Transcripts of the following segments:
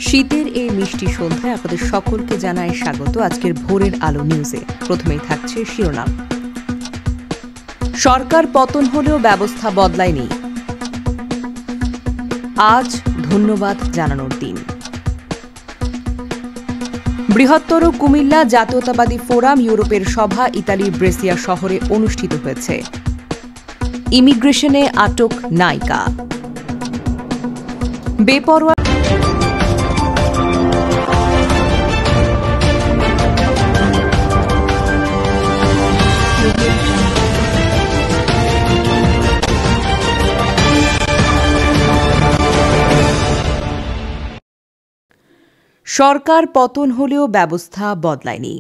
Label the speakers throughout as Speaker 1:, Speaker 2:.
Speaker 1: শীতের এই মিষ্টি সন্ধ্যায় আপনাদের সকলকে জানাই স্বাগত আজকের ভোরের আলো নিউজে। প্রথমেই থাকছে শিরোনাম। সরকার পতন হলেও ব্যবস্থা বদলায়নি, আজ ধন্যবাদ জানানোর দিন। বৃহত্তর কুমিল্লা জাতীয়তাবাদী ফোরাম ইউরোপের সভা ইতালির ব্রেসিয়া শহরে অনুষ্ঠিত হয়েছে। ইমিগ্রেশনে আটক নায়িকা। বেপরোয়া সরকার পতন হলেও ব্যবস্থা বদলায়নি।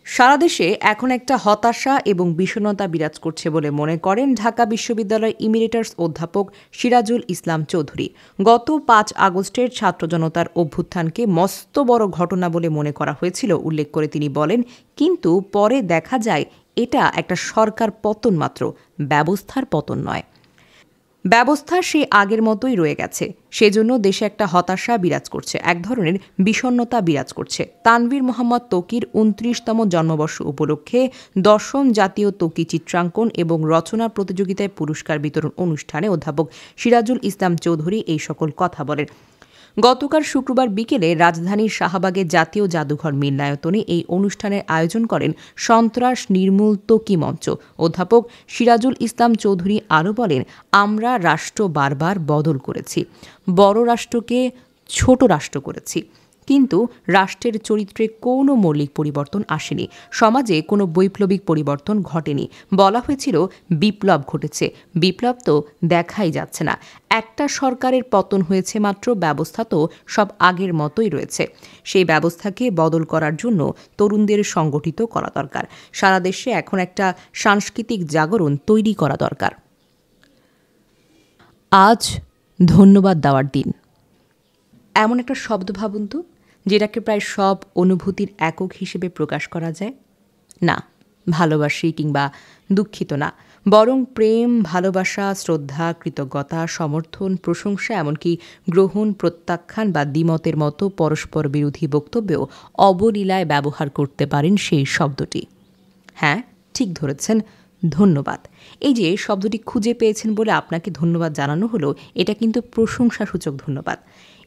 Speaker 1: সারা দেশে এখন একটা হতাশা এবং বিষণ্ণতা বিরাজ করছে বলে মনে করেন ঢাকা বিশ্ববিদ্যালয়ের ইমিরেটার্স অধ্যাপক সিরাজুল ইসলাম চৌধুরী। গত ৫ আগস্টের ছাত্র জনতার অভ্যুত্থানকে মস্ত বড় ঘটনা বলে মনে করা হয়েছিল উল্লেখ করে তিনি বলেন, কিন্তু পরে দেখা যায় এটা একটা সরকার পতন মাত্র, ব্যবস্থার পতন নয়। ব্যবস্থা সে আগের মতোই রয়ে গেছে, সেজন্য দেশে একটা হতাশা বিরাজ করছে, এক ধরনের বিষণ্ণতা বিরাজ করছে। তানভীর মোহাম্মদ ত্বকীর ২৯তম জন্মবর্ষ উপলক্ষে ১০ম জাতীয় ত্বকী চিত্রাঙ্কন এবং রচনা প্রতিযোগিতায় পুরস্কার বিতরণ অনুষ্ঠানে অধ্যাপক সিরাজুল ইসলাম চৌধুরী এই সকল কথা বলেন। গতকাল শুক্রবার বিকেলে রাজধানীর শাহবাগের জাতীয় জাদুঘর মিলনায়তনে এই অনুষ্ঠানের আয়োজন করেন সন্ত্রাস নির্মূল ত্বকী মঞ্চ। অধ্যাপক সিরাজুল ইসলাম চৌধুরী আরও বলেন, আমরা রাষ্ট্র বারবার বদল করেছি, বড় রাষ্ট্রকে ছোট রাষ্ট্র করেছি, কিন্তু রাষ্ট্রের চরিত্রে কোনো মৌলিক পরিবর্তন আসেনি, সমাজে কোনো বৈপ্লবিক পরিবর্তন ঘটেনি। বলা হয়েছিল বিপ্লব ঘটেছে, বিপ্লব তো দেখাই যাচ্ছে না। একটা সরকারের পতন হয়েছে মাত্র, ব্যবস্থা তো সব আগের মতোই রয়েছে। সেই ব্যবস্থাকে বদল করার জন্য তরুণদের সংগঠিত করা দরকার। সারা দেশে এখন একটা সাংস্কৃতিক জাগরণ তৈরি করা দরকার। আজ ধন্যবাদ দেওয়ার দিন। এমন একটা শব্দ ভাবুন তো, যেটাকে প্রায় সব অনুভূতির একক হিসেবে প্রকাশ করা যায়। না ভালোবাসি কিংবা দুঃখিত না, বরং প্রেম, ভালোবাসা, শ্রদ্ধা, কৃতজ্ঞতা, সমর্থন, প্রশংসা, এমনকি গ্রহণ, প্রত্যাখ্যান বা দ্বিমতের মতো পরস্পর বিরোধী বক্তব্যেও অবলীলায় ব্যবহার করতে পারেন সেই শব্দটি। হ্যাঁ, ঠিক ধরেছেন, ধন্যবাদ। এই যে শব্দটি খুঁজে পেয়েছেন বলে আপনাকে ধন্যবাদ জানানো হলো, এটা কিন্তু প্রশংসাসূচক ধন্যবাদ।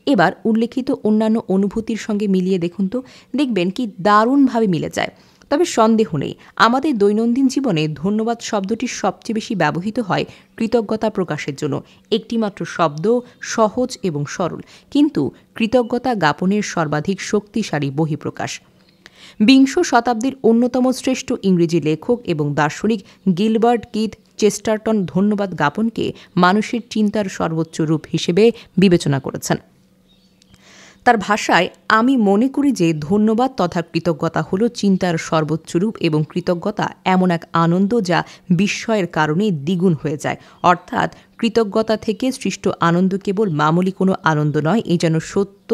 Speaker 1: এবার উল্লেখিত অন্যান্য অনুভূতির সঙ্গে মিলিয়ে দেখুন তো, দেখবেন কি দারুণভাবে মিলে যায়। তবে সন্দেহ নেই, আমাদের দৈনন্দিন জীবনে ধন্যবাদ শব্দটি সবচেয়ে বেশি ব্যবহৃত হয় কৃতজ্ঞতা প্রকাশের জন্য। একটিমাত্র শব্দ, সহজ এবং সরল, কিন্তু কৃতজ্ঞতা জ্ঞাপনের সর্বাধিক শক্তিশালী বহিঃপ্রকাশ। বিংশ শতাব্দীর অন্যতম শ্রেষ্ঠ ইংরেজি লেখক এবং দার্শনিক গিলবার্ট কিথ চেস্টারটন ধন্যবাদ জ্ঞাপনকে মানুষের চিন্তার সর্বোচ্চ রূপ হিসেবে বিবেচনা করেছেন। তার ভাষায়, আমি মনে করি যে ধন্যবাদ তথা কৃতজ্ঞতা হল চিন্তার সর্বোচ্চ রূপ, এবং কৃতজ্ঞতা এমন এক আনন্দ যা বিস্ময়ের কারণে দ্বিগুণ হয়ে যায়। অর্থাৎ কৃতজ্ঞতা থেকে সৃষ্ট আনন্দ কেবল মামুলি কোনো আনন্দ নয়, এ যেন সত্য,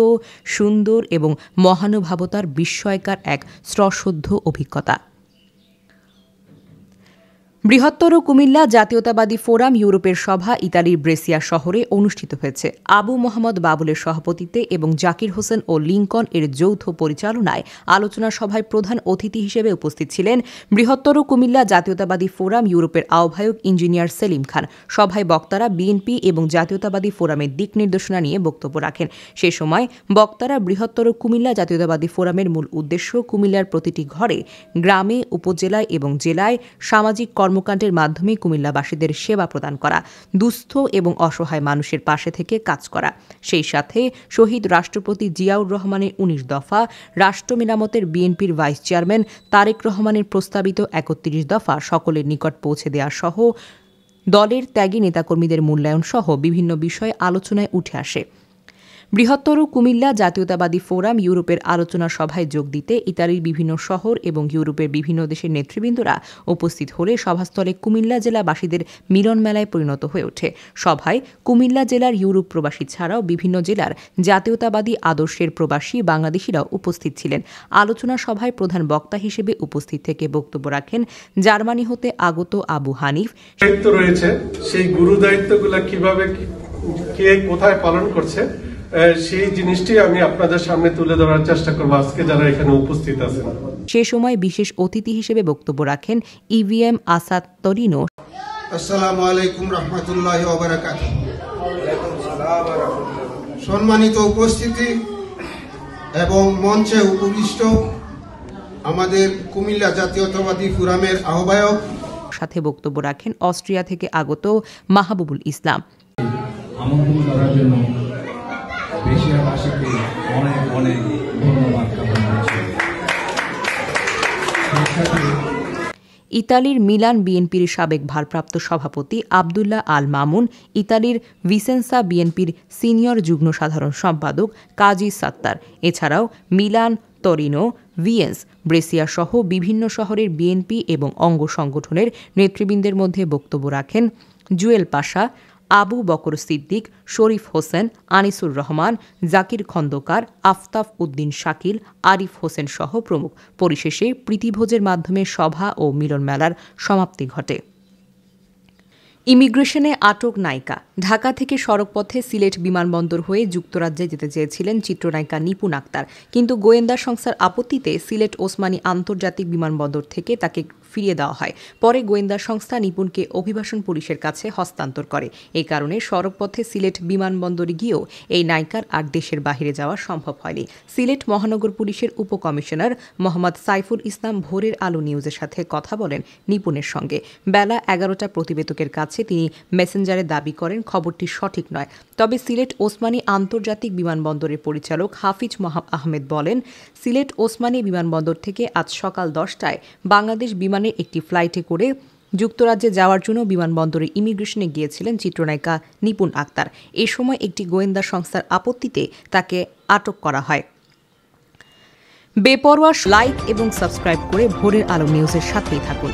Speaker 1: সুন্দর এবং মহানুভবতার বিস্ময়কার এক শ্রদ্ধ অভিজ্ঞতা। বৃহত্তর কুমিল্লা জাতীয়তাবাদী ফোরাম ইউরোপের সভা ইতালির ব্রেসিয়া শহরে অনুষ্ঠিত হয়েছে। আবু মোহাম্মদ বাবুলের সভাপতিত্বে এবং জাকির হোসেন ও লিঙ্কন এর যৌথ পরিচালনায় আলোচনা সভায় প্রধান অতিথি হিসেবে উপস্থিত ছিলেন বৃহত্তর কুমিল্লা জাতীয়তাবাদী ফোরাম ইউরোপের আহ্বায়ক ইঞ্জিনিয়ার সেলিম খান। সভায় বক্তারা বিএনপি এবং জাতীয়তাবাদী ফোরামের দিক নির্দেশনা নিয়ে বক্তব্য রাখেন। সে সময় বক্তারা বৃহত্তর কুমিল্লা জাতীয়তাবাদী ফোরামের মূল উদ্দেশ্য কুমিল্লার প্রতিটি ঘরে, গ্রামে, উপজেলায় এবং জেলায় সামাজিক কর্মকাণ্ডের মাধ্যমে কুমিল্লাবাসীদের সেবা প্রদান করা, দুস্থ এবং অসহায় মানুষের পাশে থেকে কাজ করা, সেই সাথে শহীদ রাষ্ট্রপতি জিয়াউর রহমানের ১৯ দফা, রাষ্ট্র মেরামতের বিএনপির ভাইস চেয়ারম্যান তারেক রহমানের প্রস্তাবিত ৩১ দফা সকলের নিকট পৌঁছে দেওয়া সহ দলের ত্যাগী নেতাকর্মীদের মূল্যায়ন সহ বিভিন্ন বিষয় আলোচনায় উঠে আসে। বৃহত্তর কুমিল্লা জাতীয়তাবাদী ফোরাম ইউরোপের আলোচনা সভায় যোগ দিতে ইতালির বিভিন্ন শহর এবং ইউরোপের বিভিন্ন দেশের নেতৃবৃন্দরা উপস্থিত হলে সভাস্থলে কুমিল্লা জেলাবাসীদের মিলন মেলায় পরিণত হয়ে ওঠে। সভায় কুমিল্লা জেলার ইউরোপ প্রবাসী ছাড়াও বিভিন্ন জেলার জাতীয়তাবাদী আদর্শের প্রবাসী বাংলাদেশিরাও উপস্থিত ছিলেন। আলোচনা সভায় প্রধান বক্তা হিসেবে উপস্থিত থেকে বক্তব্য রাখেন জার্মানি হতে আগত আবু হানিফ।
Speaker 2: দায়িত্ব রয়েছে, সেই গুরু দায়িত্বগুলো কিভাবে কে কোথায় পালন করছে সেই জিনিসটি আমি আপনাদের সামনে তুলে ধরার চেষ্টা করব আজকে যারা এখানে উপস্থিত আছেন।
Speaker 1: সে সময় বিশেষ অতিথি হিসেবে বক্তব্য রাখেন ইভিএম আসাদ তরিনো।
Speaker 3: আসসালামু আলাইকুম রহমতুল্লাহি ওয়া বারাকাতুহু। সম্মানিত উপস্থিতি এবং মঞ্চে উপবিষ্ট আমাদের কুমিল্লা জাতীয়তাবাদী ফোরামের আহ্বায়ক,
Speaker 1: সাথে বক্তব্য রাখেন অস্ট্রিয়া থেকে আগত মাহবুবুল ইসলাম।
Speaker 4: আমন্ত্রণ করার জন্য দেশবাসীকে অনেক অনেক ধন্যবাদ জ্ঞাপন করছি।
Speaker 1: ইতালির মিলান বিএনপির সাবেক ভারপ্রাপ্ত সভাপতি আবদুল্লাহ আল মামুন, ইতালির ভিসেন্সা বিএনপির সিনিয়র যুগ্ম সাধারণ সম্পাদক কাজী সাত্তার, এছাড়াও মিলান, তরিনো, ভিয়েন্স, ব্রেসিয়া সহ বিভিন্ন শহরের বিএনপি এবং অঙ্গ সংগঠনের নেতৃবৃন্দের মধ্যে বক্তব্য রাখেন জুয়েল পাশা, আবু বকর সিদ্দিক, শরীফ হোসেন, আনিসুর রহমান, জাকির খন্দকার, আফতাব উদ্দিন শাকিল, আরিফ হোসেন সহ প্রমুখ। পরিশেষে প্রীতিভোজের মাধ্যমে সভা ও মিলন মেলার সমাপ্তি ঘটে। ইমিগ্রেশনে আটক নায়িকা। ঢাকা থেকে সড়কপথে সিলেট বিমানবন্দর হয়ে যুক্তরাজ্যে যেতে চেয়েছিলেন চিত্রনায়িকা নিপুণ আক্তার, কিন্তু গোয়েন্দা সংস্থার আপত্তিতে সিলেট ওসমানী আন্তর্জাতিক বিমানবন্দর থেকে তাকে ফিরিয়ে দেওয়া হয়। পরে গোয়েন্দা সংস্থা নিপুণকে অভিবাসন পুলিশের কাছে হস্তান্তর করে। এই কারণে সড়কপথে সিলেট বিমানবন্দরে গিয়েও এই নায়িকার আর দেশের বাহিরে যাওয়া সম্ভব হয়নি। সিলেট মহানগর পুলিশের উপকমিশনার মোহাম্মদ সাইফুল ইসলাম ভোরের আলো নিউজের সাথে কথা বলেন নিপুণের সঙ্গে। বেলা 11টা প্রতিবেদকের কাছে তিনি মেসেঞ্জারে দাবি করেন খবরটি সঠিক নয়। তবে সিলেট ওসমানী আন্তর্জাতিক বিমানবন্দরের পরিচালক হাফিজ আহমেদ বলেন, সিলেট ওসমানী বিমানবন্দর থেকে আজ সকাল 10টায় বাংলাদেশ বিমানের একটি ফ্লাইটে করে যুক্তরাজ্যে যাওয়ার জন্য বিমানবন্দরে ইমিগ্রেশনে গিয়েছিলেন চিত্রনায়িকা নিপুণ আক্তার। এ সময় একটি গোয়েন্দা সংস্থার আপত্তিতে তাকে আটক করা হয়। বেপরোয়া লাইক এবং সাবস্ক্রাইব করে ভোরের আলো নিউজের সাথেই থাকুন।